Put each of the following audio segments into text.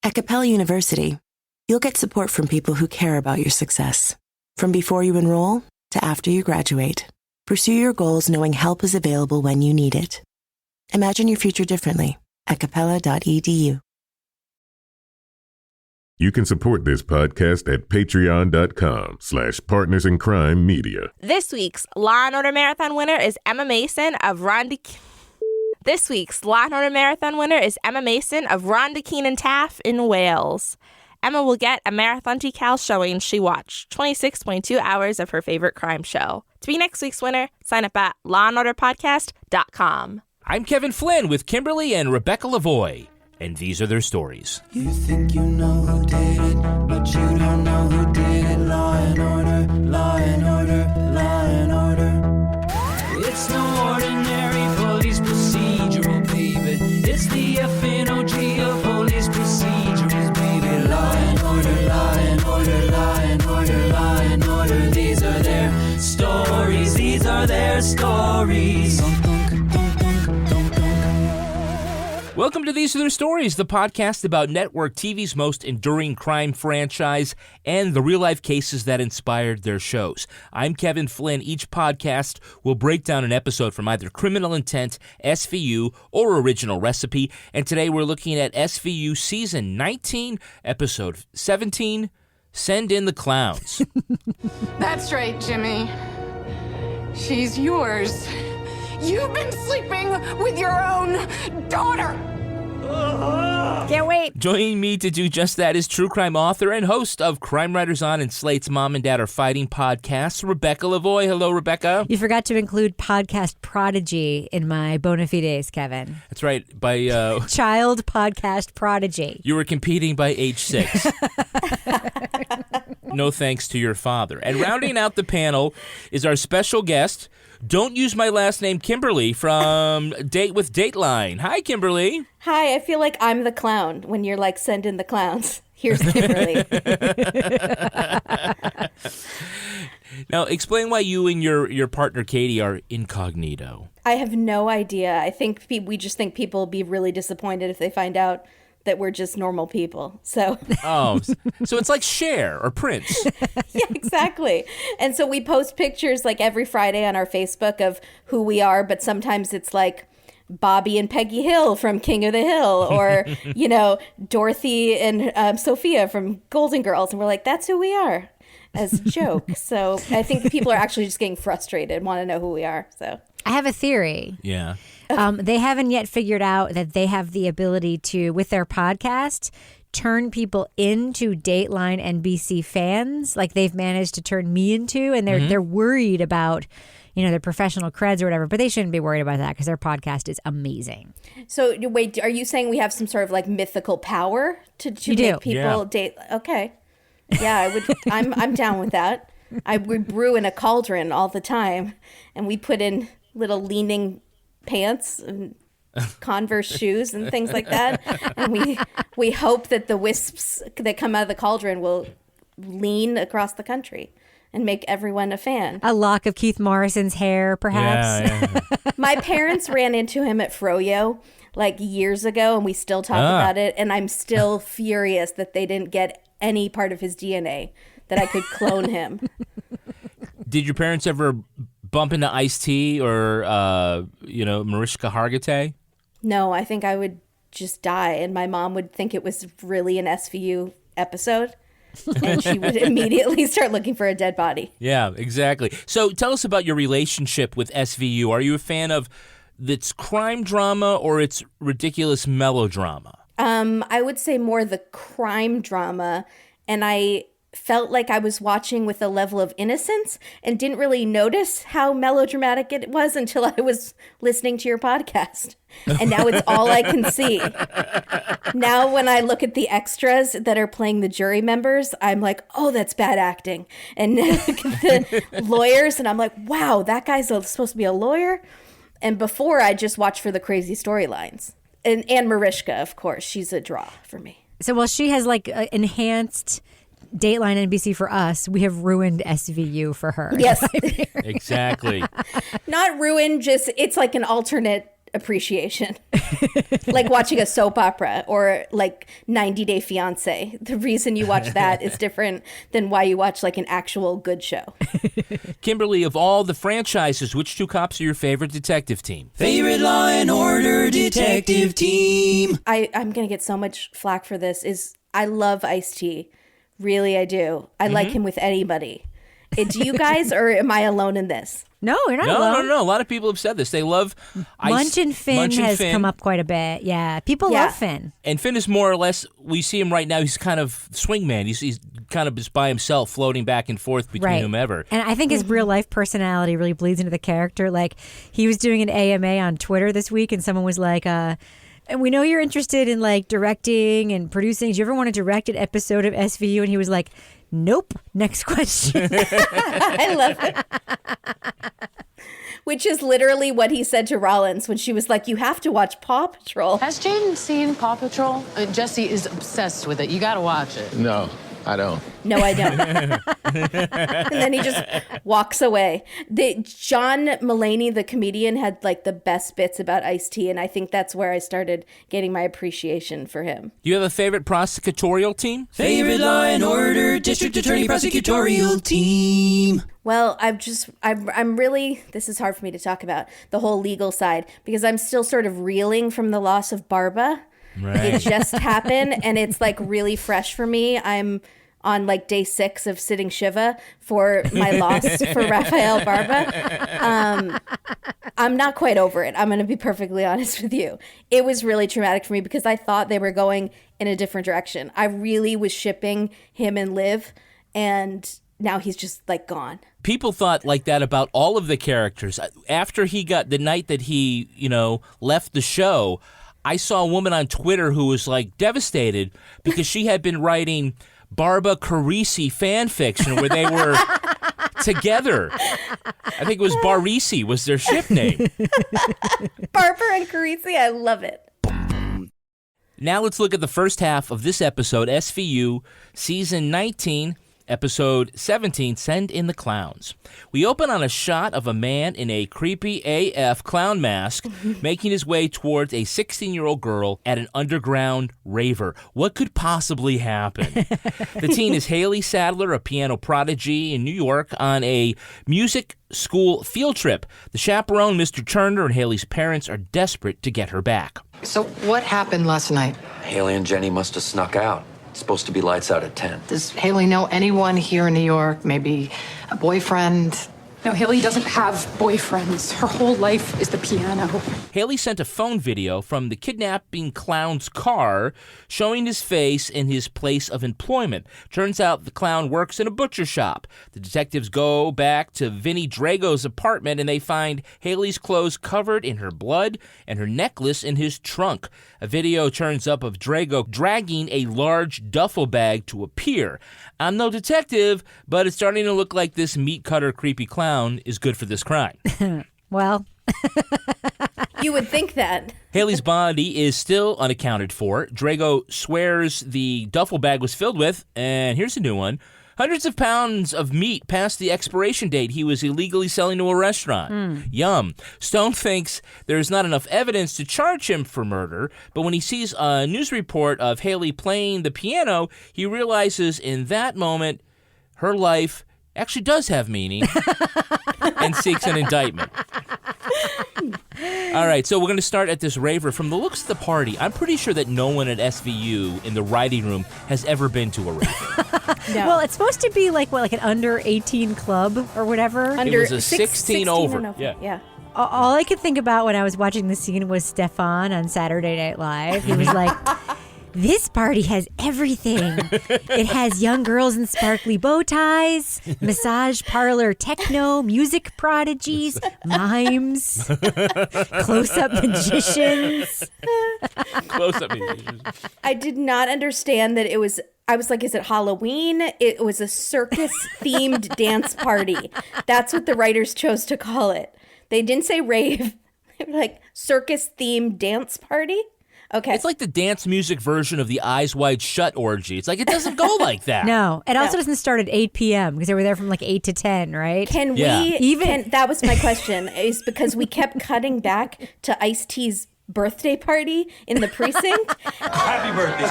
At Capella University, you'll get support from people who care about your success. From before you enroll to after you graduate, pursue your goals knowing help is available when you need it. Imagine your future differently at capella.edu. You can support this podcast at patreon.com/partnersincrimemedia. This week's Law & Order Marathon winner is Emma Mason of Rhonda Keenan Taff in Wales. Emma will get a Marathon decal showing she watched 26.2 hours of her favorite crime show. To be next week's winner, sign up at lawandorderpodcast.com. I'm Kevin Flynn with Kimberly and Rebecca Lavoie, and these are their stories. You think you know who did it, but you don't know who did it. Law and order, law and order, law and order. It's no ordinary police procedural, baby. It's the FNOG of police procedures, baby. Law and order, law and order, law and order, law and order. These are their stories, these are their stories. Welcome to These Are Their Stories, the podcast about network TV's most enduring crime franchise and the real-life cases that inspired their shows. I'm Kevin Flynn. Each podcast will break down an episode from either Criminal Intent, SVU, or Original Recipe, and today we're looking at SVU Season 19, Episode 17, Send in the Clowns. That's right, Jimmy. She's yours. You've been sleeping with your own daughter. Can't wait. Joining me to do just that is true crime author and host of Crime Writers On and Slate's Mom and Dad Are Fighting podcast, Rebecca Lavoie. Hello, Rebecca. You forgot to include podcast prodigy in my bona fides, Kevin. That's right. By child podcast prodigy. You were competing by age 6. No thanks to your father. And rounding out the panel is our special guest, Don't Use My Last Name, Kimberly from Date with Dateline. Hi, Kimberly. Hi, I feel like I'm the clown when you're like, send in the clowns. Here's Kimberly. Now, explain why you and your partner, Katie, are incognito. I have no idea. I think we just think people will be really disappointed if they find out that we're just normal people. So Oh, so it's like Cher or Prince. yeah, exactly. And so we post pictures like every Friday on our Facebook of who we are, but sometimes it's like Bobby and Peggy Hill from King of the Hill, or, you know, Dorothy and Sophia from Golden Girls. And we're like, that's who we are, as a joke. So I think people are actually just getting frustrated, want to know who we are. So I have a theory. Yeah. They haven't yet figured out that they have the ability to, with their podcast, turn people into Dateline NBC fans, like they've managed to turn me into, and they're worried about, you know, their professional creds or whatever, but they shouldn't be worried about that because their podcast is amazing. So wait, are you saying we have some sort of like mythical power to make people date? Okay. Yeah, I would. I'm down with that. We brew in a cauldron all the time, and we put in little leaning pants and Converse shoes and things like that, and we hope that the wisps that come out of the cauldron will lean across the country and make everyone a fan. A lock of Keith Morrison's hair, perhaps. Yeah. My parents ran into him at Froyo like years ago, and we still talk about it, and I'm still furious that they didn't get any part of his DNA, that I could clone him. Did your parents ever bump into Ice-T or, Mariska Hargitay? No, I think I would just die, and my mom would think it was really an SVU episode, and she would immediately start looking for a dead body. Yeah, exactly. So tell us about your relationship with SVU. Are you a fan of its crime drama or its ridiculous melodrama? I would say more the crime drama, and I felt like I was watching with a level of innocence and didn't really notice how melodramatic it was until I was listening to your podcast. And now it's all I can see. Now when I look at the extras that are playing the jury members, I'm like, oh, that's bad acting. And look at the lawyers, and I'm like, wow, that guy's supposed to be a lawyer? And before, I just watched for the crazy storylines. And Mariska, of course, she's a draw for me. So while she has like enhanced Dateline NBC for us, we have ruined SVU for her. Yes. Exactly. Not ruined, just it's like an alternate appreciation. Like watching a soap opera or like 90 Day Fiancé. The reason you watch that is different than why you watch like an actual good show. Kimberly, of all the franchises, which two cops are your favorite detective team? Favorite Law and Order detective team. I'm going to get so much flack for this. I love Ice-T. Really, I do. I like him with anybody. Do you guys, or am I alone in this? No, you're not alone. No. A lot of people have said this. They love Munch and Finn has come up quite a bit. Yeah, people love Finn. And Finn is more or less, we see him right now, he's kind of swingman. He's kind of just by himself, floating back and forth between whomever. And I think his real life personality really bleeds into the character. Like, he was doing an AMA on Twitter this week, and someone was like, and we know you're interested in like directing and producing. Do you ever want to direct an episode of SVU? And he was like, nope. Next question. I love it. Which is literally what he said to Rollins when she was like, you have to watch Paw Patrol. Has Jaden seen Paw Patrol? Jesse is obsessed with it. You gotta watch it. No, I don't. No, I don't. And then he just walks away. John Mulaney, the comedian, had like the best bits about Ice-T, and I think that's where I started getting my appreciation for him. Do you have a favorite prosecutorial team? Favorite Law and Order District Attorney prosecutorial team. Well, I'm really, this is hard for me to talk about, the whole legal side, because I'm still sort of reeling from the loss of Barba. Right. It just happened, and it's like really fresh for me. I'm on like day 6 of sitting Shiva for my loss for Rafael Barba. I'm not quite over it. I'm going to be perfectly honest with you. It was really traumatic for me because I thought they were going in a different direction. I really was shipping him and Liv, and now he's just like gone. People thought like that about all of the characters. After he got, the night that he, left the show, I saw a woman on Twitter who was like devastated because she had been writing Barba Carisi fan fiction where they were together. I think it was Barisi was their ship name. Barber and Carisi, I love it. Now let's look at the first half of this episode, SVU, Season 19, Episode 17, Send in the Clowns. We open on a shot of a man in a creepy AF clown mask making his way towards a 16-year-old girl at an underground raver. What could possibly happen? The teen is Haley Sadler, a piano prodigy in New York, on a music school field trip. The chaperone, Mr. Turner, and Haley's parents are desperate to get her back. So what happened last night? Haley and Jenny must have snuck out. It's supposed to be lights out at 10. Does Haley know anyone here in New York? Maybe a boyfriend? No, Haley doesn't have boyfriends. Her whole life is the piano. Haley sent a phone video from the kidnapping clown's car showing his face in his place of employment. Turns out the clown works in a butcher shop. The detectives go back to Vinny Drago's apartment and they find Haley's clothes covered in her blood and her necklace in his trunk. A video turns up of Drago dragging a large duffel bag to a pier. I'm no detective, but it's starting to look like this meat cutter creepy clown is good for this crime. Well, you would think that. Haley's body is still unaccounted for. Drago swears the duffel bag was filled with, and here's a new one, hundreds of pounds of meat past the expiration date he was illegally selling to a restaurant. Yum. Stone thinks there's not enough evidence to charge him for murder, but when he sees a news report of Haley playing the piano, he realizes in that moment her life actually does have meaning and seeks an indictment. All right, so we're going to start at this raver. From the looks of the party, I'm pretty sure that no one at SVU in the writing room has ever been to a raver. No. Well, it's supposed to be like an under 18 club or whatever. Under it was a 16 over. Yeah. All I could think about when I was watching the scene was Stefan on Saturday Night Live. He was like, this party has everything. It has young girls in sparkly bow ties, massage parlor techno, music prodigies, mimes, close-up magicians. Close-up magicians. I did not understand that it was, I was like, is it Halloween? It was a circus-themed dance party. That's what the writers chose to call it. They didn't say rave. They were like, circus-themed dance party? Okay. It's like the dance music version of the Eyes Wide Shut orgy. It's like it doesn't go like that. No, it also doesn't start at 8 p.m. because they were there from like 8 to 10, right? Can that was my question, is because we kept cutting back to Ice-T's birthday party in the precinct. Happy birthday.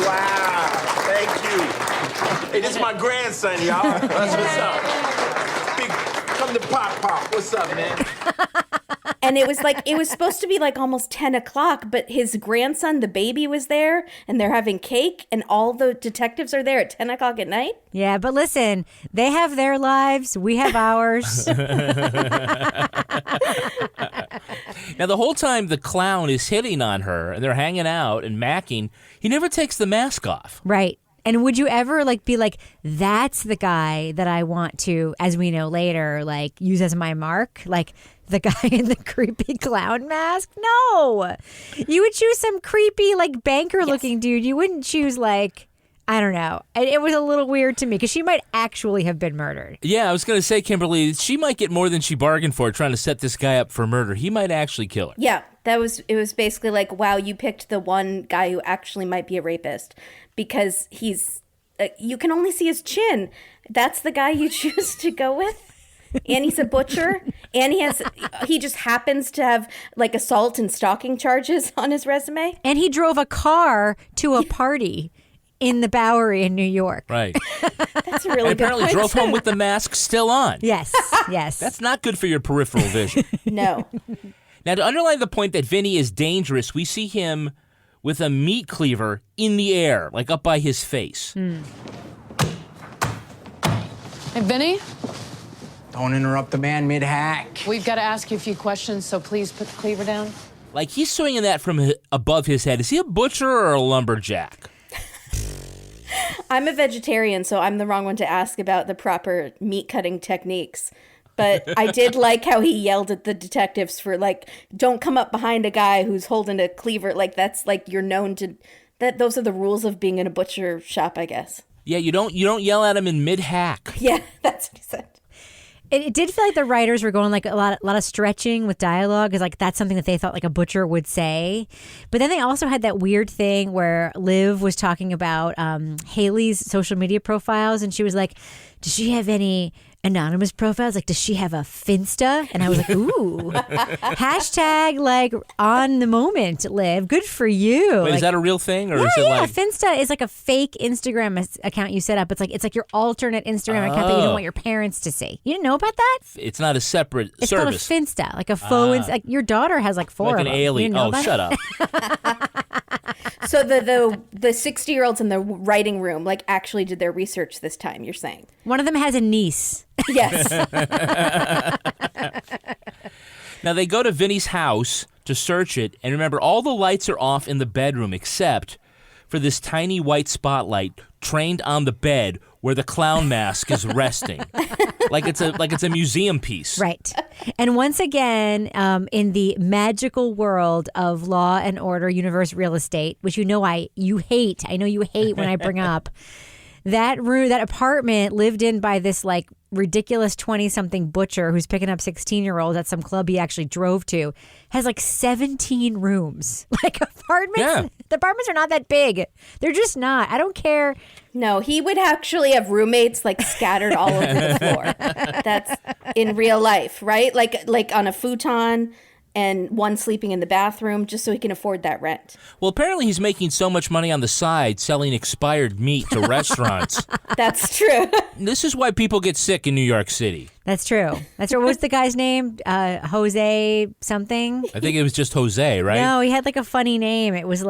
Wow. Thank you. Hey, this is my grandson, y'all. That's what's up. Big, come to Pop. What's up, man? And it was supposed to be like almost 10 o'clock, but his grandson, the baby, was there, and they're having cake, and all the detectives are there at 10 o'clock at night. Yeah, but listen, they have their lives, we have ours. Now, the whole time the clown is hitting on her, and they're hanging out and macking, he never takes the mask off. Right. And would you ever be like, that's the guy that I want to, as we know later, use as my mark? Like the guy in the creepy clown mask? No. You would choose some creepy, banker looking dude. You wouldn't choose I don't know. It was a little weird to me because she might actually have been murdered. Yeah, I was going to say, Kimberly, she might get more than she bargained for trying to set this guy up for murder. He might actually kill her. Yeah, it was basically like, wow, you picked the one guy who actually might be a rapist because he's, you can only see his chin. That's the guy you choose to go with? And he's a butcher, and he just happens to have assault and stalking charges on his resume. And he drove a car to a party in the Bowery in New York. Right. That's a really and apparently good drove home with the mask still on. Yes, yes. That's not good for your peripheral vision. No. Now, to underline the point that Vinny is dangerous, we see him with a meat cleaver in the air, up by his face. Hey, Vinny? Don't interrupt the man mid-hack. We've got to ask you a few questions, so please put the cleaver down. He's swinging that from above his head. Is he a butcher or a lumberjack? I'm a vegetarian, so I'm the wrong one to ask about the proper meat cutting techniques. But I did like how he yelled at the detectives for don't come up behind a guy who's holding a cleaver. That's you're known to that. Those are the rules of being in a butcher shop, I guess. Yeah, you don't yell at him in mid-hack. Yeah, that's what he said. It did feel like the writers were going a lot of stretching with dialogue, because that's something that they thought a butcher would say. But then they also had that weird thing where Liv was talking about Haley's social media profiles, and she was like, does she have any anonymous profiles? Does she have a Finsta? And I was like, ooh. Hashtag on the moment, Liv. Good for you. Wait, is that a real thing? Or is it Finsta is a fake Instagram account you set up. It's your alternate Instagram account that you don't want your parents to see. You didn't know about that? It's not a separate it's service. It's called a Finsta, a faux. Your daughter has 4 of them. Like an alien. Oh, shut up. So the 60-year-olds in the writing room actually did their research this time, you're saying? One of them has a niece. Yes. Now, they go to Vinny's house to search it, and remember, all the lights are off in the bedroom except for this tiny white spotlight trained on the bed where the clown mask is resting. like it's a museum piece. Right. And once again, in the magical world of Law and Order Universe Real Estate, which you know you hate when I bring up, that apartment lived in by this ridiculous 20-something butcher who's picking up 16-year-olds at some club he actually drove to, has 17 rooms. Apartments. Yeah. The apartments are not that big. They're just not. I don't care. No, he would actually have roommates scattered all over the floor. That's in real life, right? Like on a futon, and one sleeping in the bathroom just so he can afford that rent. Well, apparently he's making so much money on the side selling expired meat to restaurants. That's true. This is why people get sick in New York City. That's true. That's true. What's the guy's name? Jose something? I think it was just Jose, right? No, he had a funny name. It was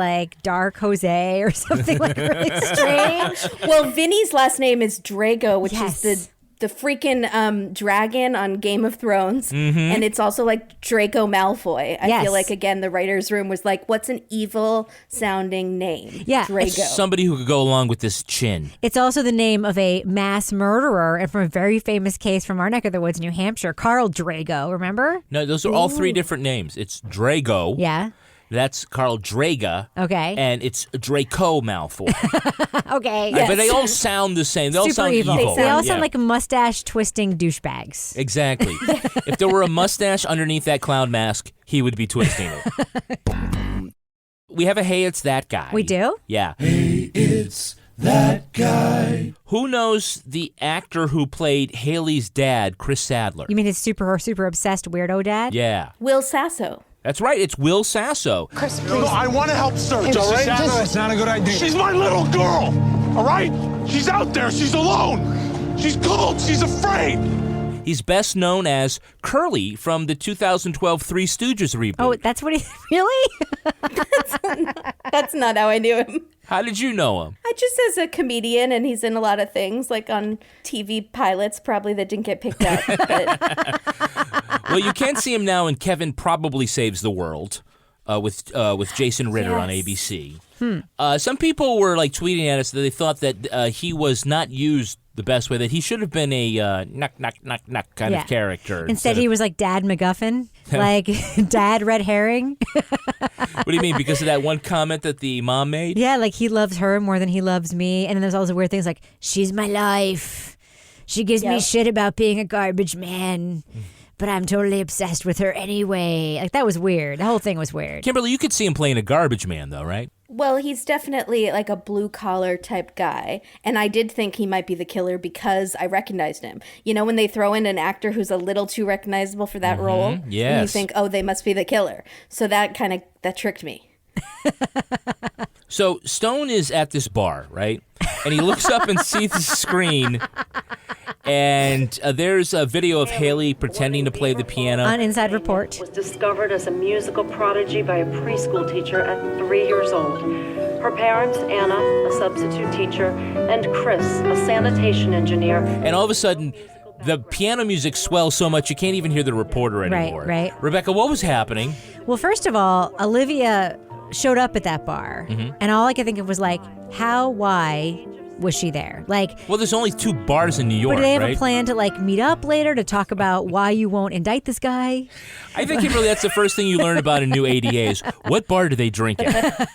Dark Jose or something really strange. Well, Vinny's last name is Drago, which Yes. is the freaking dragon on Game of Thrones. Mm-hmm. And it's also Draco Malfoy. I Yes. feel again, the writer's room was what's an evil sounding name? Yeah. Drago. Somebody who could go along with this chin. It's also the name of a mass murderer, and from a very famous case from our neck of the woods, New Hampshire, Carl Drago, remember? No, those are all 3 different names. It's Drago. Yeah. That's Carl Draga. Okay. And it's Draco Malfoy. Okay. But they all sound the same. They all sound evil. They all sound like mustache-twisting douchebags. Exactly. If there were a mustache underneath that clown mask, he would be twisting it. We have a Hey, It's That Guy. We do? Yeah. Hey, it's that guy. Who knows the actor who played Haley's dad, Chris Sadler? You mean his super obsessed weirdo dad? Yeah. Will Sasso. That's right. It's Will Sasso. Chris, please. No, I want to help search, all right? It's not a good idea. She's my little girl, all right? She's out there. She's alone. She's cold. She's afraid. He's best known as Curly from the 2012 Three Stooges reboot. Oh, that's what he... Really? That's not how I knew him. How did you know him? Just as a comedian, and he's in a lot of things, like on TV pilots, probably that didn't get picked up. But... Well, you can see him now in Kevin Probably Saves the World with Jason Ritter on ABC. Some people were like tweeting at us that they thought that he was not used the best way, that he should have been a knock kind of character. Instead, he was like Dad MacGuffin, like Dad Red Herring. What do you mean? Because of that one comment that the mom made? Yeah, like he loves her more than he loves me. And then there's also weird things like, she's my life. She gives me shit about being a garbage man. But I'm totally obsessed with her anyway. Like, that was weird. The whole thing was weird. Kimberly, you could see him playing a garbage man, though, right? Well, he's definitely like a blue-collar type guy. And I did think he might be the killer because I recognized him. You know, when they throw in an actor who's a little too recognizable for that role? Yes. And you think, oh, they must be the killer. So that tricked me. So Stone is at this bar, right? And he looks up and sees the screen, and there's a video of Haley pretending to play the piano. On Inside Report. Was discovered as a musical prodigy by a preschool teacher at 3 years old. Her parents, Anna, a substitute teacher, and Chris, a sanitation engineer. And all of a sudden, the piano music swells so much you can't even hear the reporter anymore. Right. Rebecca, what was happening? Well, first of all, Olivia showed up at that bar, and all I could think of was like, why was she there? Like, well, there's only 2 bars in New York, but do they have right? a plan to like meet up later to talk about why you won't indict this guy? I think, Kimberly, that's the first thing you learn about a new ADA is what bar do they drink at?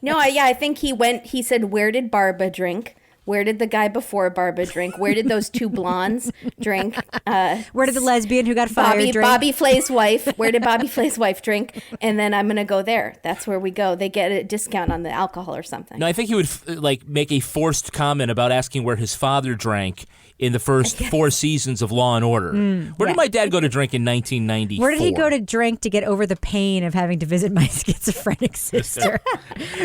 No, I think he said, where did Barba drink? Where did the guy before Barba drink? Where did those 2 blondes drink? Where did the lesbian who got fired drink? Bobby Flay's wife. Where did Bobby Flay's wife drink? And then I'm going to go there. That's where we go. They get a discount on the alcohol or something. No, I think he would make a forced comment about asking where his father drank in the first 4 seasons of Law and Order. Where did my dad go to drink in 1994? Where did he go to drink to get over the pain of having to visit my schizophrenic sister?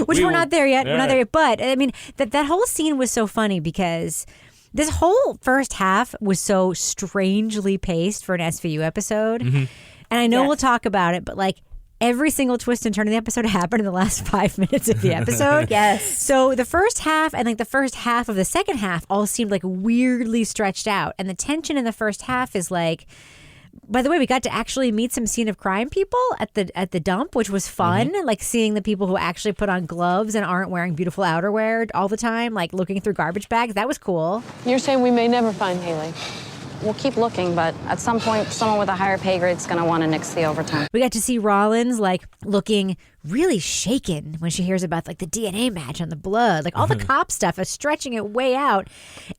Which we're not there yet. We're not there yet. But I mean, that whole scene was so funny because this whole first half was so strangely paced for an SVU episode. And I know we'll talk about it, but like every single twist and turn of the episode happened in the last 5 minutes of the episode. Yes. So the first half and like the first half of the second half all seemed like weirdly stretched out. And the tension in the first half is like, by the way, we got to actually meet some scene of crime people at the dump, which was fun. Like seeing the people who actually put on gloves and aren't wearing beautiful outerwear all the time, like looking through garbage bags. That was cool. You're saying we may never find Haley? We'll keep looking, but at some point, someone with a higher pay grade is going to want to nix the overtime. We got to see Rollins like looking really shaken when she hears about like the DNA match on the blood, like all the cop stuff is stretching it way out.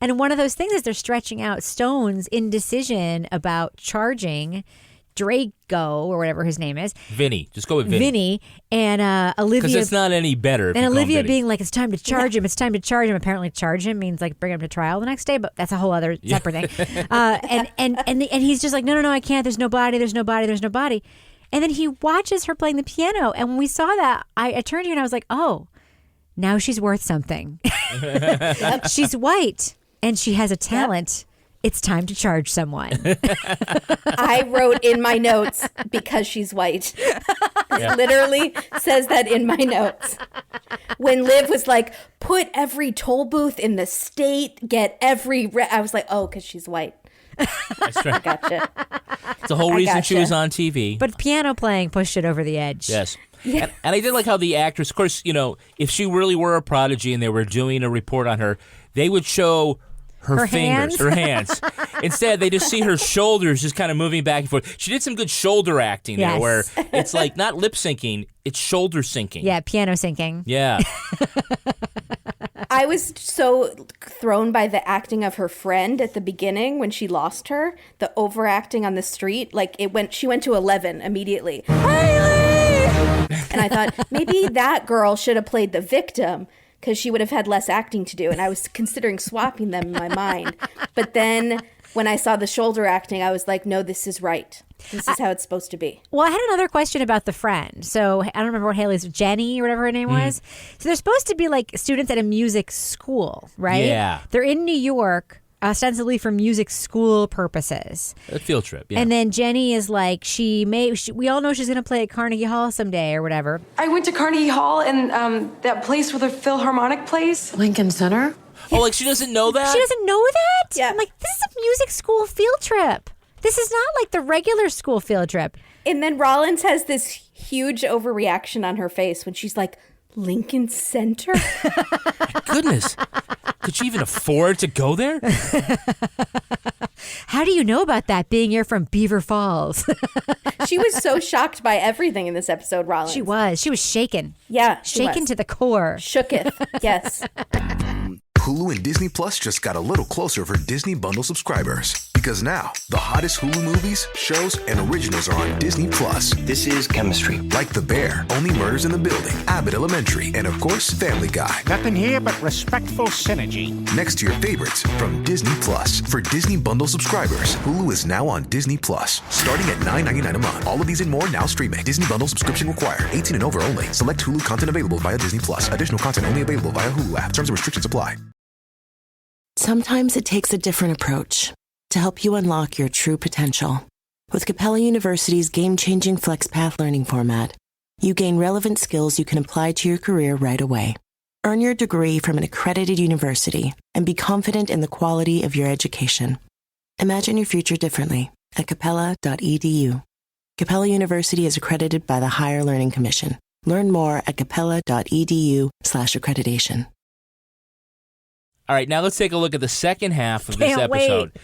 And one of those things is they're stretching out Stone's indecision about charging Draco or whatever his name is. Vinny. Just go with Vinny. Vinny and Olivia. Because it's not any better. And Olivia being like, it's time to charge him. It's time to charge him. Apparently charge him means like bring him to trial the next day, but that's a whole other separate thing. And he's just like, no, I can't. There's no body. And then he watches her playing the piano. And when we saw that, I turned to you and I was like, oh, now she's worth something. She's white and she has a talent. It's time to charge someone. I wrote in my notes, because she's white. It literally says that in my notes. When Liv was like, put every toll booth in the state, get every... I was like, oh, because she's white. That's right. Gotcha. It's the whole reason she was on TV. But piano playing pushed it over the edge. Yes. Yeah. And I did like how the actress, of course, if she really were a prodigy and they were doing a report on her, they would show... Her fingers, her hands. Instead, they just see her shoulders just kind of moving back and forth. She did some good shoulder acting there where it's like not lip syncing. It's shoulder sinking. Yeah, piano sinking. Yeah. I was so thrown by the acting of her friend at the beginning when she lost her. The overacting on the street, like she went to 11 immediately. Hayley! And I thought maybe that girl should have played the victim because she would have had less acting to do. And I was considering swapping them in my mind. But then when I saw the shoulder acting, I was like, no, this is right. This is how it's supposed to be. Well, I had another question about the friend. So I don't remember what Haley's, Jenny or whatever her name was. So they're supposed to be like students at a music school, right? Yeah. They're in New York, ostensibly for music school purposes. A field trip, yeah. And then Jenny is like, we all know she's going to play at Carnegie Hall someday or whatever. I went to Carnegie Hall and that place where the Philharmonic plays. Lincoln Center? Oh, like she doesn't know that? She doesn't know that? Yeah. I'm like, this is a music school field trip. This is not like the regular school field trip. And then Rollins has this huge overreaction on her face when she's like, Lincoln Center? Goodness. Could she even afford to go there? How do you know about that, being here from Beaver Falls? She was so shocked by everything in this episode, Rollins. She was shaken. Yeah. Shaken to the core. Shooketh, yes. Hulu and Disney Plus just got a little closer for Disney Bundle subscribers. Because now, the hottest Hulu movies, shows, and originals are on Disney Plus. This is chemistry. Like The Bear, Only Murders in the Building, Abbott Elementary, and of course, Family Guy. Nothing here but respectful synergy. Next to your favorites from Disney Plus. For Disney Bundle subscribers, Hulu is now on Disney Plus. Starting at $9.99 a month. All of these and more now streaming. Disney Bundle subscription required. 18 and over only. Select Hulu content available via Disney Plus. Additional content only available via Hulu app. Terms and restrictions apply. Sometimes it takes a different approach to help you unlock your true potential. With Capella University's game-changing FlexPath learning format, you gain relevant skills you can apply to your career right away. Earn your degree from an accredited university and be confident in the quality of your education. Imagine your future differently at capella.edu. Capella University is accredited by the Higher Learning Commission. Learn more at capella.edu/accreditation. All right, now let's take a look at the second half of this episode. Wait.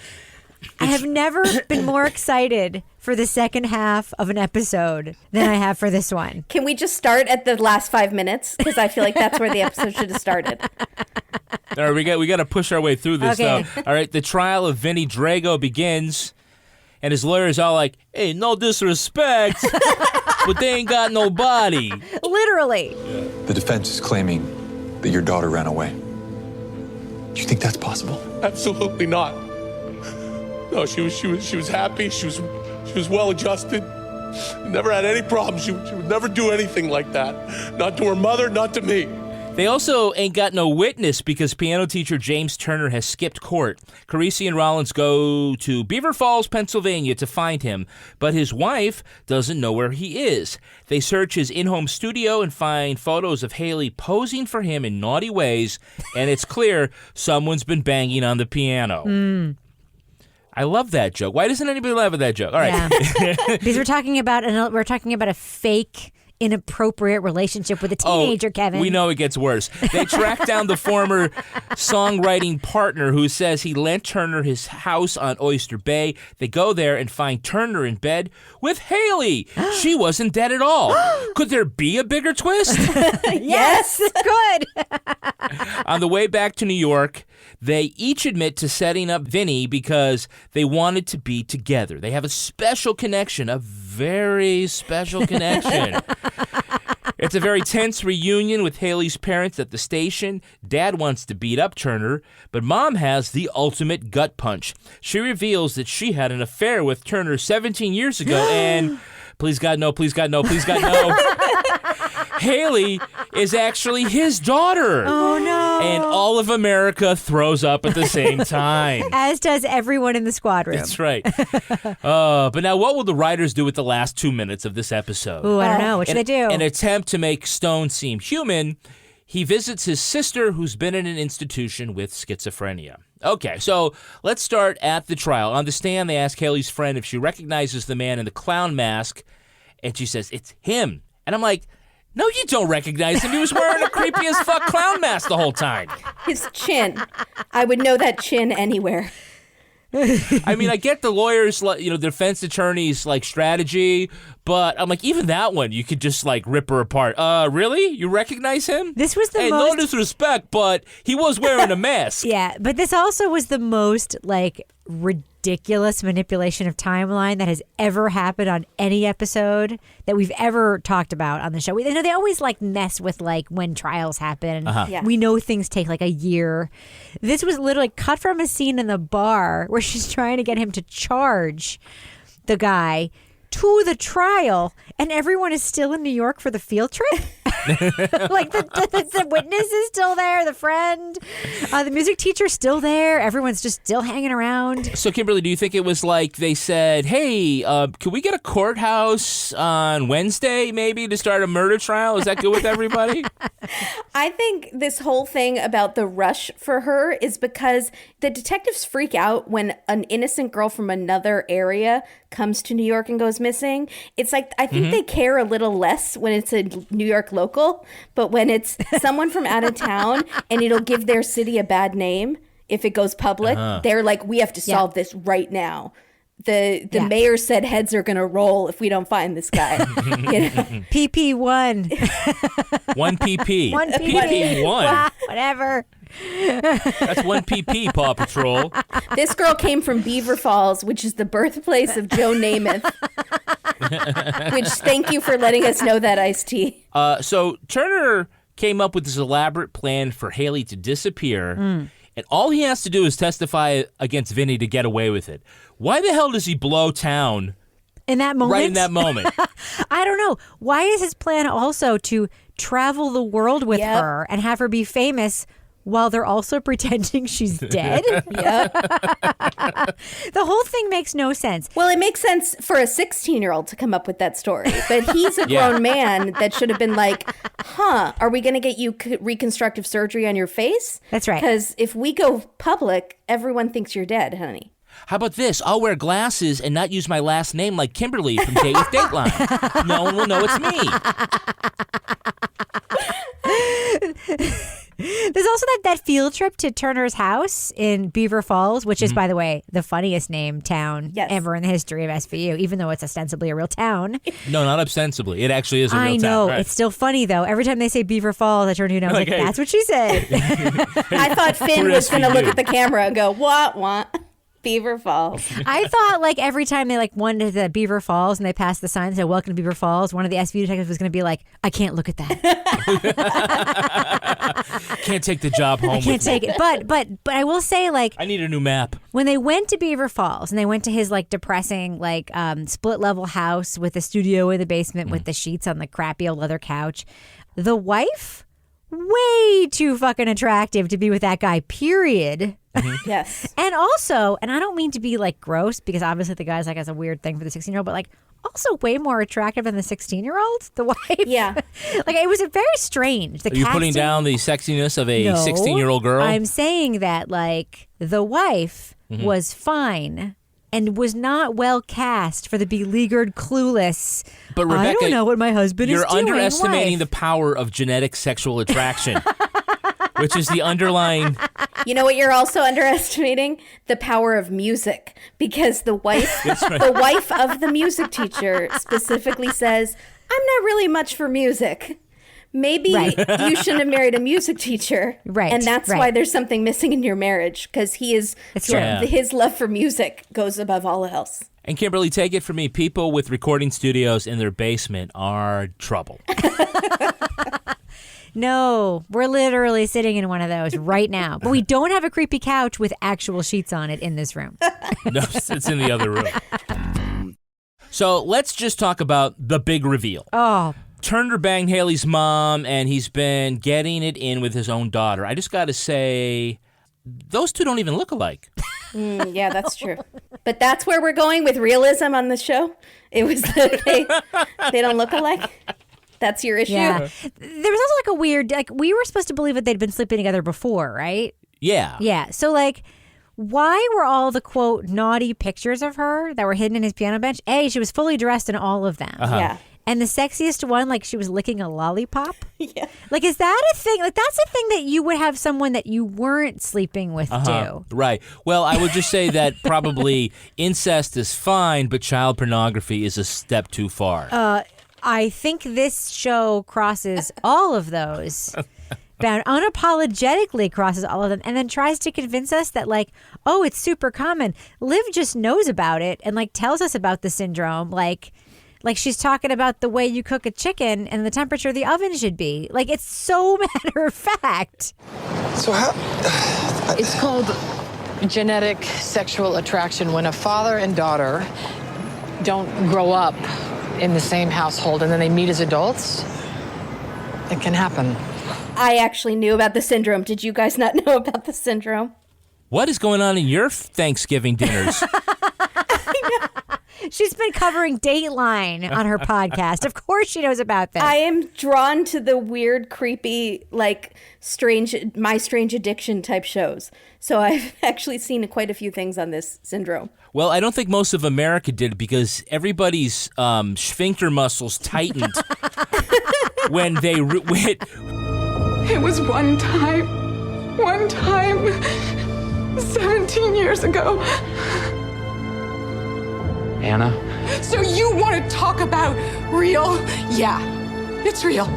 I have never been more excited for the second half of an episode than I have for this one. Can we just start at the last 5 minutes? Because I feel like that's where the episode should have started. All right, we got to push our way through this, Okay. though. All right, the trial of Vinny Drago begins, and his lawyer's all like, hey, no disrespect, but they ain't got no body. Literally. The defense is claiming that your daughter ran away. Do you think that's possible? Absolutely not. No, she was happy. She was well adjusted. Never had any problems. She would never do anything like that. Not to her mother, not to me. They also ain't got no witness because piano teacher James Turner has skipped court. Carisi and Rollins go to Beaver Falls, Pennsylvania to find him, but his wife doesn't know where he is. They search his in-home studio and find photos of Haley posing for him in naughty ways, and it's clear someone's been banging on the piano. I love that joke. Why doesn't anybody laugh at that joke? All right. Yeah. Because we're talking about a fake, inappropriate relationship with a teenager, Kevin. We know it gets worse. They track down the former songwriting partner who says he lent Turner his house on Oyster Bay. They go there and find Turner in bed with Haley. She wasn't dead at all. Could there be a bigger twist? Yes, good. On the way back to New York, they each admit to setting up Vinny because they wanted to be together. They have a special connection, a very special connection. It's a very tense reunion with Haley's parents at the station. Dad wants to beat up Turner, but Mom has the ultimate gut punch. She reveals that she had an affair with Turner 17 years ago, and please God, no, please God, no, please God, no. Haley is actually his daughter. Oh, no. And all of America throws up at the same time. As does everyone in the squad room. That's right. But now what will the writers do with the last 2 minutes of this episode? Ooh, I don't know. What should they do? In an attempt to make Stone seem human, he visits his sister who's been in an institution with schizophrenia. Okay, so let's start at the trial. On the stand, they ask Haley's friend if she recognizes the man in the clown mask, and she says, it's him. And I'm like, no, you don't recognize him. He was wearing a creepy as fuck clown mask the whole time. His chin. I would know that chin anywhere. I mean, I get the lawyer's, defense attorney's, strategy, but I'm like, even that one, you could just, rip her apart. Really? You recognize him? This was the no disrespect, but he was wearing a mask. Yeah, but this also was the most, ridiculous manipulation of timeline that has ever happened on any episode that we've ever talked about on the show. They always mess with when trials happen. Yeah. We know things take a year. This was literally cut from a scene in the bar where she's trying to get him to charge the guy to the trial, and everyone is still in New York for the field trip. The witness is still there, the friend, the music teacher's still there. Everyone's just still hanging around. So, Kimberly, do you think it was they said, hey, can we get a courthouse on Wednesday maybe to start a murder trial? Is that good with everybody? I think this whole thing about the rush for her is because the detectives freak out when an innocent girl from another area comes to New York and goes missing. It's I think they care a little less when it's a New York local, but when it's someone from out of town and it'll give their city a bad name if it goes public, they're like, we have to solve this right now. The mayor said heads are going to roll if we don't find this guy. PP1. 1 PP. 1 PP. PP1. Whatever. That's 1 PP, Paw Patrol. This girl came from Beaver Falls, which is the birthplace of Joe Namath. Which, thank you for letting us know that, Ice-T. So Turner came up with this elaborate plan for Haley to disappear, and all he has to do is testify against Vinny to get away with it. Why the hell does he blow town in that moment? Right in that moment. I don't know. Why is his plan also to travel the world with her and have her be famous while they're also pretending she's dead? Yep. The whole thing makes no sense. Well, it makes sense for a 16-year-old to come up with that story, but he's a grown man that should have been like, are we going to get you reconstructive surgery on your face? That's right. Because if we go public, everyone thinks you're dead, honey. How about this? I'll wear glasses and not use my last name like Kimberly from Date with Dateline. No one will know it's me. There's also that field trip to Turner's house in Beaver Falls, which is, by the way, the funniest named town ever in the history of SVU, even though it's ostensibly a real town. No, not ostensibly. It actually is a real town. I know. Right. It's still funny, though. Every time they say Beaver Falls, I turn to you and I was like, that's what she said. I thought Finn was going to look at the camera and go, what? Beaver Falls. I thought every time they went to the Beaver Falls and they passed the sign that said welcome to Beaver Falls, one of the SVU detectives was going to be like, I can't look at that. Can't take the job home. I can't take it. But I will say I need a new map. When they went to Beaver Falls and they went to his depressing split level house with a studio in the basement with the sheets on the crappy old leather couch, the wife, way too fucking attractive to be with that guy, period. Yes. And also, and I don't mean to be gross, because obviously the guy's has a weird thing for the 16-year-old, but also way more attractive than the 16-year-old, the wife. Yeah. It was very strange. Are you putting down the sexiness of a 16-year-old girl? I'm saying that the wife was fine and was not well cast for the beleaguered, clueless, but Rebecca, I don't know what my husband is doing. You're underestimating the power of genetic sexual attraction, which is the underlying... You know what you're also underestimating? The power of music. Because the wife, the wife of the music teacher specifically says, I'm not really much for music. Maybe you shouldn't have married a music teacher. Right. And that's why there's something missing in your marriage. Because his love for music goes above all else. And Kimberly, take it from me. People with recording studios in their basement are trouble. No, we're literally sitting in one of those right now. But we don't have a creepy couch with actual sheets on it in this room. No, it's in the other room. So let's just talk about the big reveal. Oh. Turner banged Haley's mom, and he's been getting it in with his own daughter. I just got to say, those two don't even look alike. Yeah, that's true. But that's where we're going with realism on the show. It was they don't look alike. That's your issue? Yeah. There was also a weird, we were supposed to believe that they'd been sleeping together before, right? Yeah. Yeah. So why were all the, quote, naughty pictures of her that were hidden in his piano bench? A, she was fully dressed in all of them. Yeah. And the sexiest one, like she was licking a lollipop. Yeah. Like, is that a thing? Like, that's a thing that you would have someone that you weren't sleeping with do. Right. Well, I would just say that probably incest is fine, but child pornography is a step too far. I think this show crosses all of those. Unapologetically crosses all of them, and then tries to convince us that, like, oh, it's super common. Liv just knows about it and, like, tells us about the syndrome. Like she's talking about the way you cook a chicken and the temperature the oven should be. Like, it's so matter of fact. So how? It's called genetic sexual attraction when a father and daughter don't grow up in the same household and then they meet as adults. It can happen. I actually knew about the syndrome. Did you guys not know about the syndrome? What is going on in your Thanksgiving dinners? She's been covering Dateline on her podcast. Of course she knows about this. I am drawn to the weird, creepy, like, My Strange Addiction type shows. So I've actually seen quite a few things on this syndrome. Well, I don't think most of America did because everybody's sphincter muscles tightened when they... It was one time, 17 years ago. Anna? So you want to talk about real? Yeah, it's real.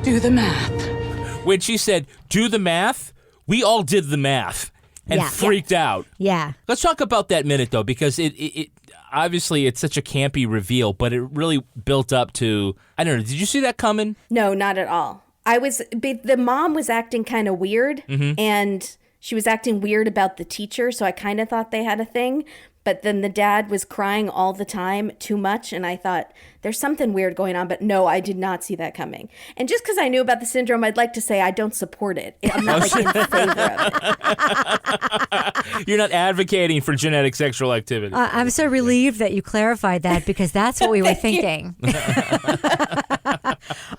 Do the math. When she said, do the math, we all did the math and freaked out. Yeah. Let's talk about that minute, though, because it obviously it's such a campy reveal, but it really built up to, I don't know, did you see that coming? No, not at all. The mom was acting kind of weird, and she was acting weird about the teacher, so I kind of thought they had a thing. But then the dad was crying all the time, too much, and I thought, there's something weird going on. But no, I did not see that coming. And just because I knew about the syndrome, I'd like to say I don't support it. I'm not in favor of it. You're not advocating for genetic sexual activity. I'm so relieved that you clarified that because that's what we were thinking.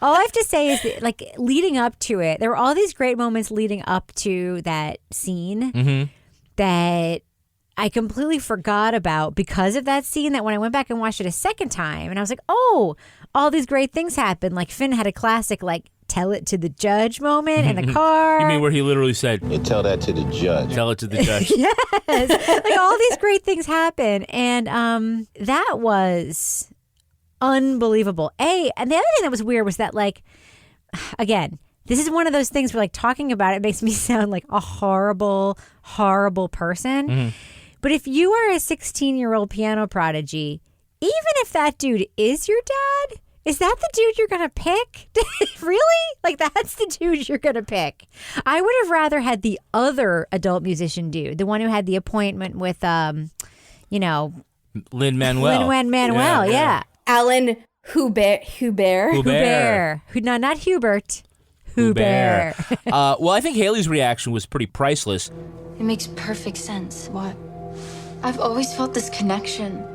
All I have to say is that, like, leading up to it, there were all these great moments leading up to that scene that I completely forgot about because of that scene, that when I went back and watched it a second time and I was like, oh, all these great things happened. Like Finn had a classic, like, tell it to the judge moment in the car. You mean where he literally said, you tell that to the judge. Tell it to the judge. Yes. Like, all these great things happen. And that was unbelievable. And the other thing that was weird was that, like, again, this is one of those things where, like, talking about it makes me sound like a horrible, horrible person. But if you are a 16-year-old piano prodigy, even if that dude is your dad, is that the dude you're going to pick? Really? Like, that's the dude you're going to pick. I would have rather had the other adult musician dude, the one who had the appointment with, Lin-Manuel. Lin-Manuel, yeah. Alan Hubert. No, not Hubert. Hubert. Well, I think Haley's reaction was pretty priceless. It makes perfect sense. What? I've always felt this connection.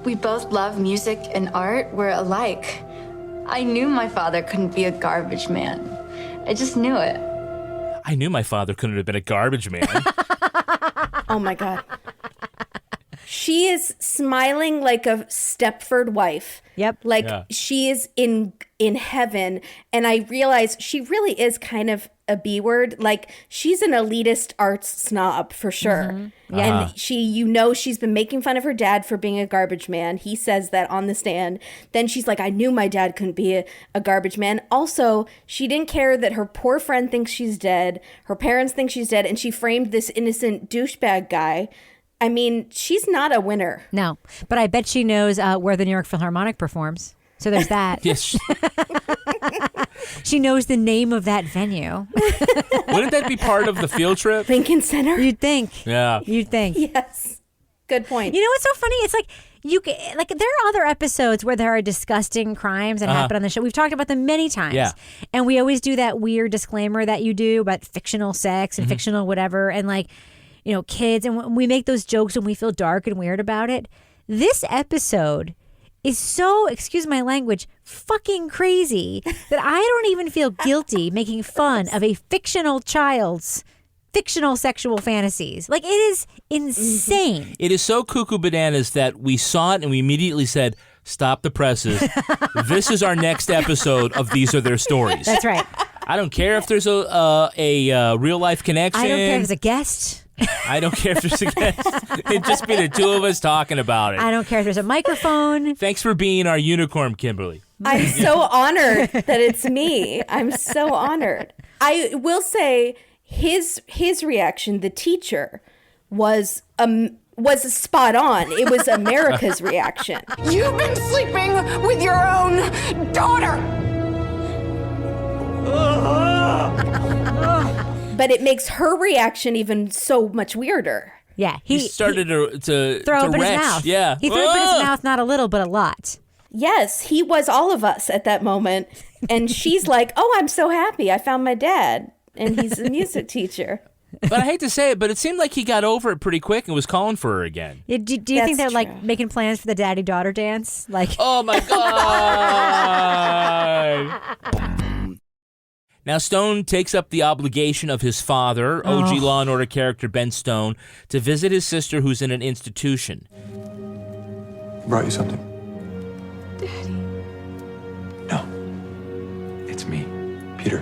We both love music and art. We're alike. I knew my father couldn't be a garbage man. I just knew it. I knew my father couldn't have been a garbage man. Oh, my God. She is smiling like a Stepford wife. Yep. Like she is in heaven. And I realize she really is kind of a B word. Like, she's an elitist arts snob for sure. And she's been making fun of her dad for being a garbage man. He says that on the stand. Then she's like, I knew my dad couldn't be a garbage man. Also, she didn't care that her poor friend thinks she's dead. Her parents think she's dead. And she framed this innocent douchebag guy. I mean, she's not a winner. No, but I bet she knows where the New York Philharmonic performs. So there's that. Yes. She knows the name of that venue. Wouldn't that be part of the field trip? Lincoln Center? You'd think. Yeah. You'd think. Yes. Good point. You know what's so funny? It's like there are other episodes where there are disgusting crimes that happen on the show. We've talked about them many times. Yeah. And we always do that weird disclaimer that you do about fictional sex and fictional whatever. And, like, you know, kids, and we make those jokes and we feel dark and weird about it. This episode is so, excuse my language, fucking crazy that I don't even feel guilty making fun of a fictional child's fictional sexual fantasies. Like, it is insane. It is so cuckoo bananas that we saw it and we immediately said, stop the presses. This is our next episode of These Are Their Stories. That's right. I don't care if there's a real-life connection. I don't care if there's a guest. I don't care if there's a guest. It'd just be the two of us talking about it. I don't care if there's a microphone. Thanks for being our unicorn, Kimberly. I'm so honored that it's me. I'm so honored. I will say his reaction, the teacher, was spot on. It was America's reaction. You've been sleeping with your own daughter. But it makes her reaction even so much weirder. Yeah, he started to throw to open retch. his mouth. Yeah, He threw open his mouth, not a little, but a lot. Yes, he was all of us at that moment. And she's like, oh, I'm so happy. I found my dad. And he's a music teacher. But I hate to say it, but it seemed like he got over it pretty quick and was calling for her again. Yeah, do you think they're like making plans for the daddy-daughter dance? Like, oh my God! Now, Stone takes up the obligation of his father, OG Law & Order character Ben Stone, to visit his sister who's in an institution. Brought you something. Daddy. No. It's me, Peter.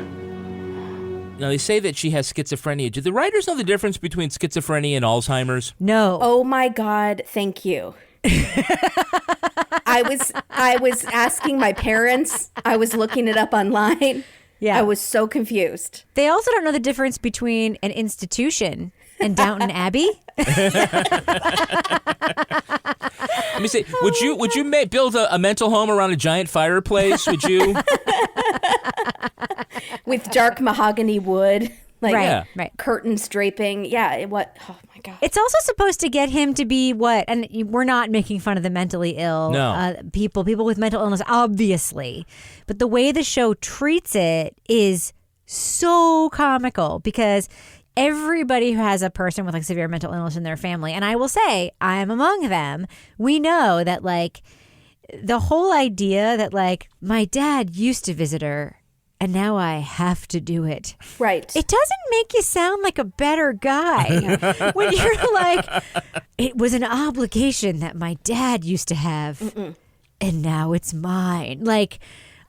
Now, they say that she has schizophrenia. Do the writers know the difference between schizophrenia and Alzheimer's? No. Oh my God, thank you. I was asking my parents. I was looking it up online. Yeah. I was so confused. They also don't know the difference between an institution and Downton Abbey. Let me see. Would you build a mental home around a giant fireplace? Would you? With dark mahogany wood, like right. curtains draping. Yeah, what? Oh my God. It's also supposed to get him to be what? And we're not making fun of the mentally ill people with mental illness, obviously. But the way the show treats it is so comical because everybody who has a person with like severe mental illness in their family, and I will say I'm among them, we know that like the whole idea that like my dad used to visit her and now I have to do it. Right. It doesn't make you sound like a better guy when you're like, it was an obligation that my dad used to have and now it's mine. Like,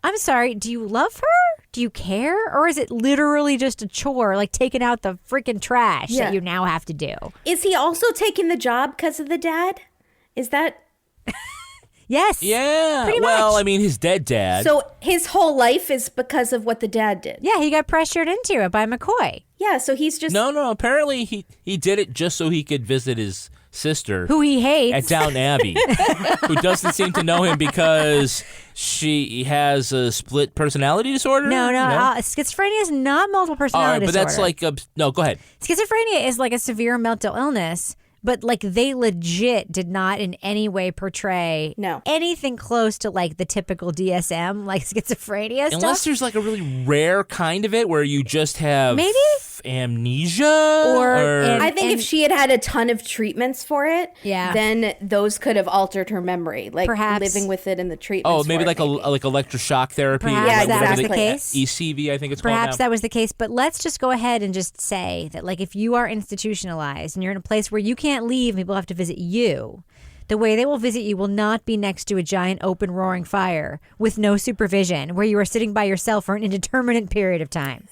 I'm sorry, do you love her? Do you care? Or is it literally just a chore, like taking out the freaking trash that you now have to do? Is he also taking the job because of the dad? Is that... Yes. Yeah. Pretty well, much. I mean, his dead dad. So his whole life is because of what the dad did? Yeah, he got pressured into it by McCoy. Yeah, so he's just... No. Apparently, he did it just so he could visit his sister, who he hates, at Downton Abbey, who doesn't seem to know him because she has a split personality disorder. No. Schizophrenia is not multiple personality disorder. But that's like no. Go ahead. Schizophrenia is like a severe mental illness. But, like, they legit did not in any way portray anything close to, like, the typical DSM, like, schizophrenia stuff. Unless there's, like, a really rare kind of it where you just have maybe amnesia. Or I think if she had a ton of treatments for it, yeah, then those could have altered her memory, like perhaps living with it in the treatment. Oh, maybe like electroshock therapy. Perhaps like that was the case. ECV, I think it's called now. Perhaps that was the case. But let's just go ahead and just say that, like, if you are institutionalized and you're in a place where you can't leave, people have to visit you. The way they will visit you will not be next to a giant open roaring fire with no supervision where you are sitting by yourself for an indeterminate period of time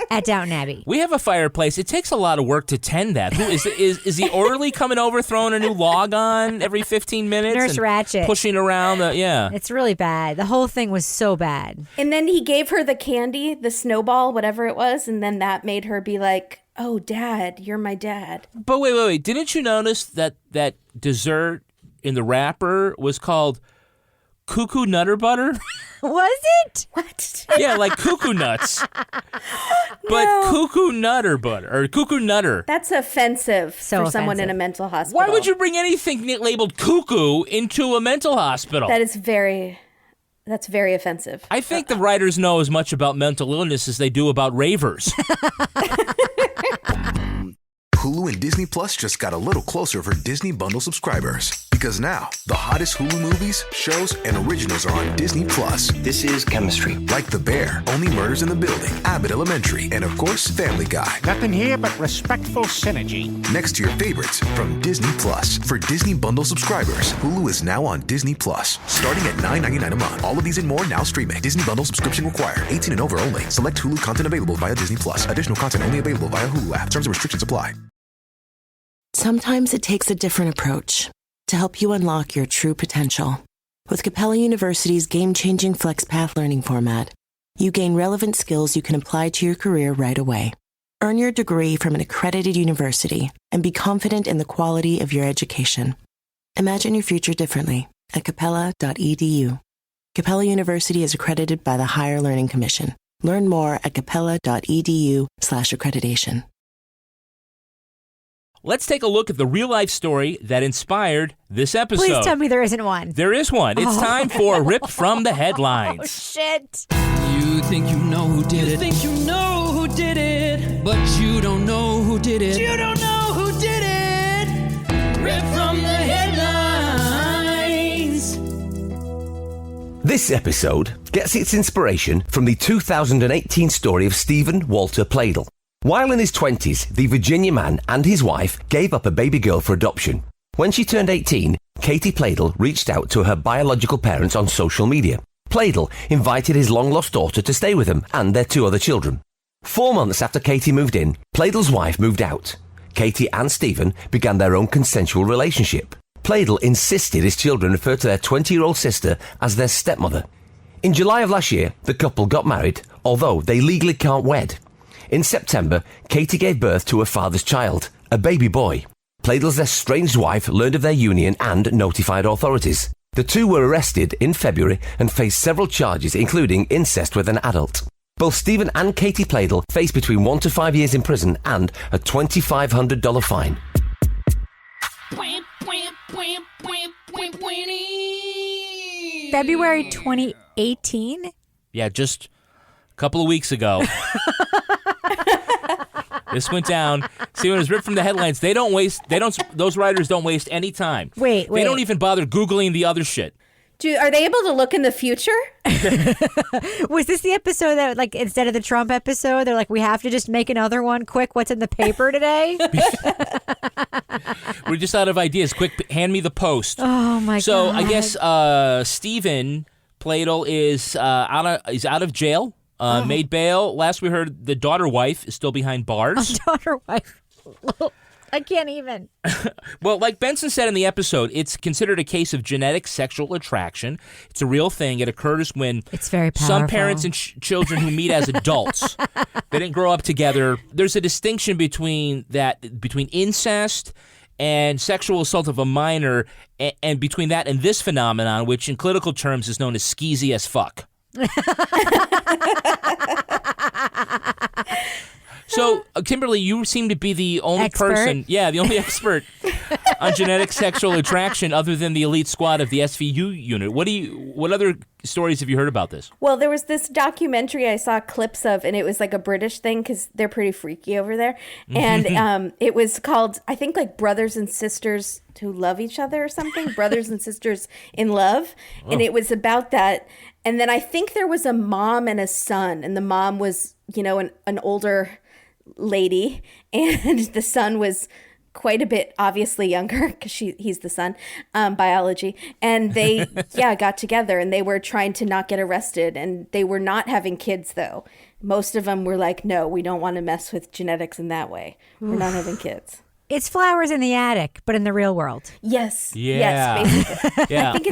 at Downton Abbey. We have a fireplace. It takes a lot of work to tend that. Who is the orderly coming over throwing a new log on every 15 minutes? Nurse and Ratched. Pushing around It's really bad. The whole thing was so bad. And then he gave her the candy, the snowball, whatever it was, and then that made her be like, oh, Dad, you're my dad. But wait. Didn't you notice that dessert in the wrapper was called cuckoo nutter butter? Was it? What? Yeah, like cuckoo nuts. But cuckoo nutter butter, or cuckoo nutter. That's offensive for someone in a mental hospital. Why would you bring anything labeled cuckoo into a mental hospital? That's very offensive. I think the writers know as much about mental illness as they do about ravers. Hulu and Disney Plus just got a little closer for Disney Bundle subscribers. Because now, the hottest Hulu movies, shows, and originals are on Disney Plus. This is chemistry. Like The Bear, Only Murders in the Building, Abbott Elementary, and of course, Family Guy. Nothing here but respectful synergy. Next to your favorites from Disney Plus. For Disney Bundle subscribers, Hulu is now on Disney Plus. Starting at $9.99 a month. All of these and more now streaming. Disney Bundle subscription required. 18 and over only. Select Hulu content available via Disney Plus. Additional content only available via Hulu app. Terms and restrictions apply. Sometimes it takes a different approach to help you unlock your true potential. With Capella University's game-changing FlexPath learning format, you gain relevant skills you can apply to your career right away. Earn your degree from an accredited university and be confident in the quality of your education. Imagine your future differently at capella.edu. Capella University is accredited by the Higher Learning Commission. Learn more at capella.edu/accreditation. Let's take a look at the real-life story that inspired this episode. Please tell me there isn't one. There is one. It's time for Ripped from the Headlines. Oh, shit. You think you know who did it. You think you know who did it. But you don't know who did it. You don't know who did it. Ripped from the headlines. This episode gets its inspiration from the 2018 story of Steven Walter Pladl. While in his 20s, the Virginia man and his wife gave up a baby girl for adoption. When she turned 18, Katie Pladl reached out to her biological parents on social media. Pladl invited his long-lost daughter to stay with him and their 2 other children. 4 months after Katie moved in, Pladl's wife moved out. Katie and Steven began their own consensual relationship. Pladl insisted his children refer to their 20-year-old sister as their stepmother. In July of last year, the couple got married, although they legally can't wed. In September, Katie gave birth to her father's child, a baby boy. Pladl's estranged wife learned of their union and notified authorities. The 2 were arrested in February and faced several charges, including incest with an adult. Both Steven and Katie Pladl faced between 1 to 5 years in prison and a $2,500 fine. February 2018? Yeah, just a couple of weeks ago. This went down. See, when it was ripped from the headlines, those writers don't waste any time. Wait. They don't even bother Googling the other shit. Are they able to look in the future? Was this the episode that, like, instead of the Trump episode, they're like, we have to just make another one quick? What's in the paper today? We're just out of ideas. Quick, hand me the Post. Oh, my God. So I guess Steven Pladl is out of jail. Made bail. Last we heard, the daughter-wife is still behind bars. Daughter-wife. I can't even. Well, like Benson said in the episode, it's considered a case of genetic sexual attraction. It's a real thing. It occurs when it's very powerful. Some parents and children who meet as adults, they didn't grow up together. There's a distinction between incest and sexual assault of a minor, and between that and this phenomenon, which in clinical terms is known as skeezy as fuck. So, Kimberly, you seem to be the only person, the only expert on genetic sexual attraction other than the elite squad of the SVU unit. What other stories have you heard about this? Well, there was this documentary I saw clips of, and it was like a British thing because they're pretty freaky over there. And it was called, I think, like Brothers and Sisters Who Love Each Other or something. Brothers and Sisters in Love. Oh. And it was about that. And then I think there was a mom and a son, and the mom was, an older lady, and the son was quite a bit obviously younger because he's the son, biology, and they got together, and they were trying to not get arrested, and they were not having kids though. Most of them were like, no, we don't want to mess with genetics in that way. We're not having kids. It's flowers in the attic, but in the real world. Yes. Yeah. Yes, basically. Yeah. I think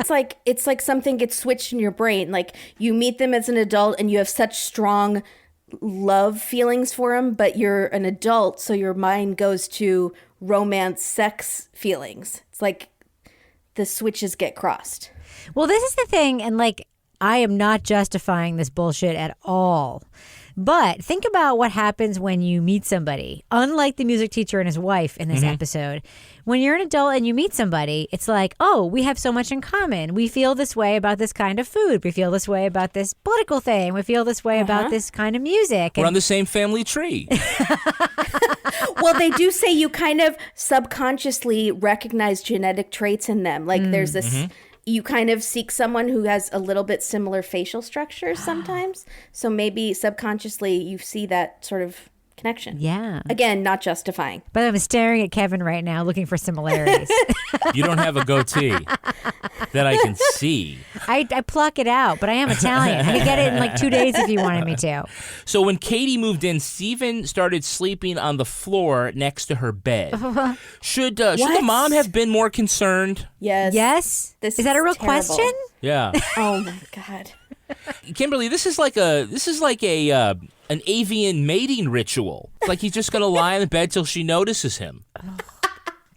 it's like something gets switched in your brain. Like you meet them as an adult and you have such strong love feelings for them, but you're an adult, so your mind goes to romance, sex feelings. It's like the switches get crossed. Well, this is the thing, and like I am not justifying this bullshit at all. But think about what happens when you meet somebody. Unlike the music teacher and his wife in this episode, when you're an adult and you meet somebody, it's like, oh, we have so much in common. We feel this way about this kind of food. We feel this way about this political thing. We feel this way about this kind of music. We're on the same family tree. Well, they do say you kind of subconsciously recognize genetic traits in them. Like there's this, you kind of seek someone who has a little bit similar facial structure sometimes. So maybe subconsciously you see that sort of connection. Yeah. Again, not justifying. But I'm staring at Kevin right now looking for similarities. You don't have a goatee that I can see. I pluck it out, but I am Italian. I could get it in like 2 days if you wanted me to. So when Katie moved in, Steven started sleeping on the floor next to her bed. Should the mom have been more concerned? Yes. Yes? Is that a real question? Yeah. Oh my God. Kimberly, this is like an avian mating ritual. It's like he's just going to lie in the bed till she notices him.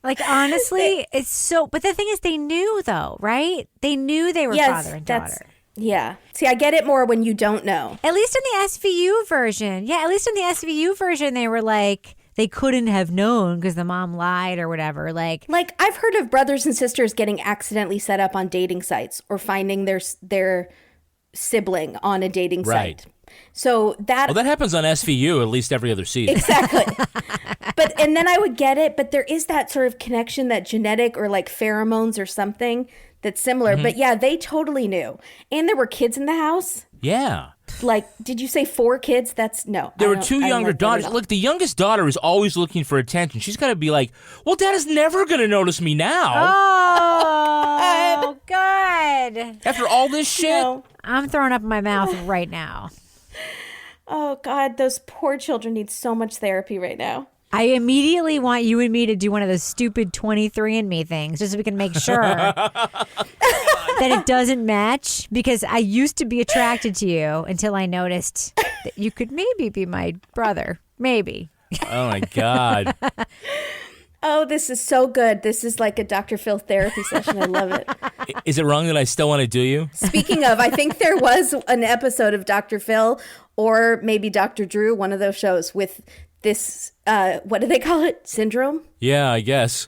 Like, honestly, it's so... But the thing is, they knew, though, right? They knew they were father and daughter. Yeah. See, I get it more when you don't know. At least in the SVU version. Yeah, at least in the SVU version, they were like... They couldn't have known because the mom lied or whatever. Like I've heard of brothers and sisters getting accidentally set up on dating sites or finding their sibling on a dating site. So that happens on SVU at least every other season. Exactly. And then I would get it, but there is that sort of connection, that genetic or like pheromones or something that's similar. But yeah, they totally knew. And there were kids in the house. Yeah. Like, did you say 4 kids? There were 2 younger daughters. Look, the youngest daughter is always looking for attention. She's got to be like, well, Dad is never going to notice me now. Oh, God. After all this shit? No. I'm throwing up in my mouth right now. Oh, God, those poor children need so much therapy right now. I immediately want you and me to do one of those stupid 23andMe things just so we can make sure that it doesn't match, because I used to be attracted to you until I noticed that you could maybe be my brother. Maybe. Oh, my God. Oh, this is so good. This is like a Dr. Phil therapy session. I love it. Is it wrong that I still want to do you? Speaking of, I think there was an episode of Dr. Phil or maybe Dr. Drew, one of those shows with this, what do they call it? Syndrome? Yeah, I guess.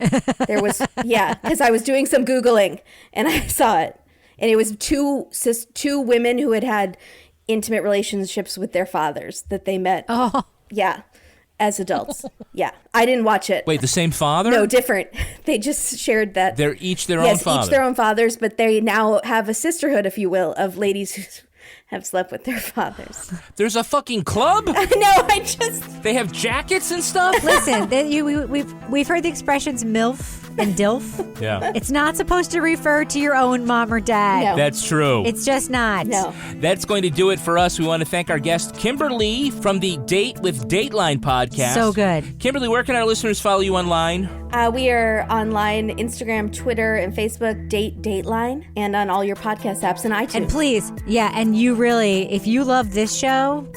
There was, because I was doing some Googling and I saw it. And it was two women who had intimate relationships with their fathers that they met. Oh. Yeah. As adults. Yeah. I didn't watch it. Wait, the same father? No, different. They just shared that. They're each their own father. Yes, each their own fathers, but they now have a sisterhood, if you will, of ladies who have slept with their fathers. There's a fucking club? I know, They have jackets and stuff? Listen, we've heard the expressions MILF and DILF. Yeah. It's not supposed to refer to your own mom or dad. No. That's true. It's just not. No. That's going to do it for us. We want to thank our guest, Kimberly, from the Date with Dateline podcast. So good. Kimberly, where can our listeners follow you online? We are online, Instagram, Twitter, and Facebook, Dateline, and on all your podcast apps and iTunes. And please, and you really, if you love this show,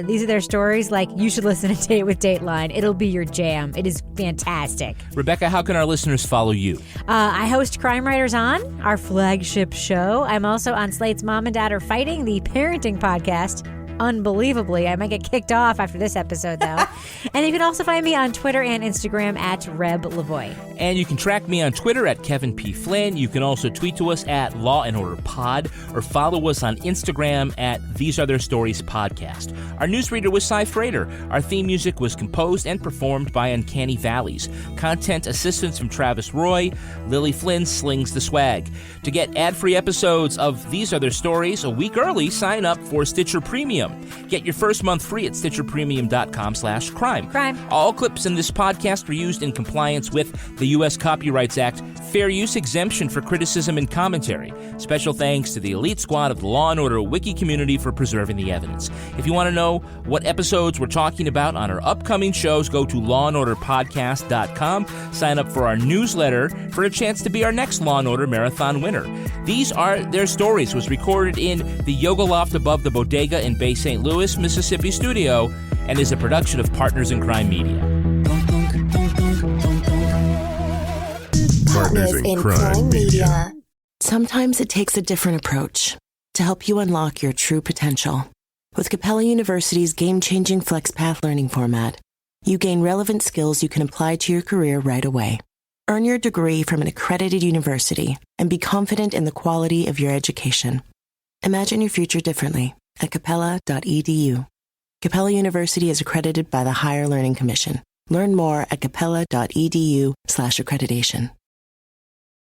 these are their stories, like, you should listen to Date with Dateline. It'll be your jam. It is fantastic. Rebecca, how can our listeners follow you? I host Crime Writers On, our flagship show. I'm also on Slate's Mom and Dad Are Fighting, the parenting podcast. Unbelievably. I might get kicked off after this episode, though. And you can also find me on Twitter and Instagram at Reb Lavoie. And you can track me on Twitter at Kevin P. Flynn. You can also tweet to us at Law and Order Pod or follow us on Instagram at These Are Their Stories Podcast. Our newsreader was Cy Frater. Our theme music was composed and performed by Uncanny Valleys. Content assistance from Travis Roy. Lily Flynn slings the swag. To get ad-free episodes of These Are Their Stories a week early, sign up for Stitcher Premium. Get your first month free at StitcherPremium.com/crime. All clips in this podcast were used in compliance with the U.S. Copyrights Act, fair use exemption for criticism and commentary. Special thanks to the elite squad of the Law & Order Wiki community for preserving the evidence. If you want to know what episodes we're talking about on our upcoming shows, go to lawandorderpodcast.com. Sign up for our newsletter for a chance to be our next Law & Order Marathon winner. These Are Their Stories was recorded in the Yoga Loft above the Bodega in Bay St. Louis, Mississippi studio and is a production of Partners in Crime Media. Partners in Crime Media. Sometimes it takes a different approach to help you unlock your true potential. With Capella University's game-changing FlexPath learning format, you gain relevant skills you can apply to your career right away. Earn your degree from an accredited university and be confident in the quality of your education. Imagine your future differently at capella.edu. Capella University is accredited by the Higher Learning Commission. Learn more at capella.edu/accreditation.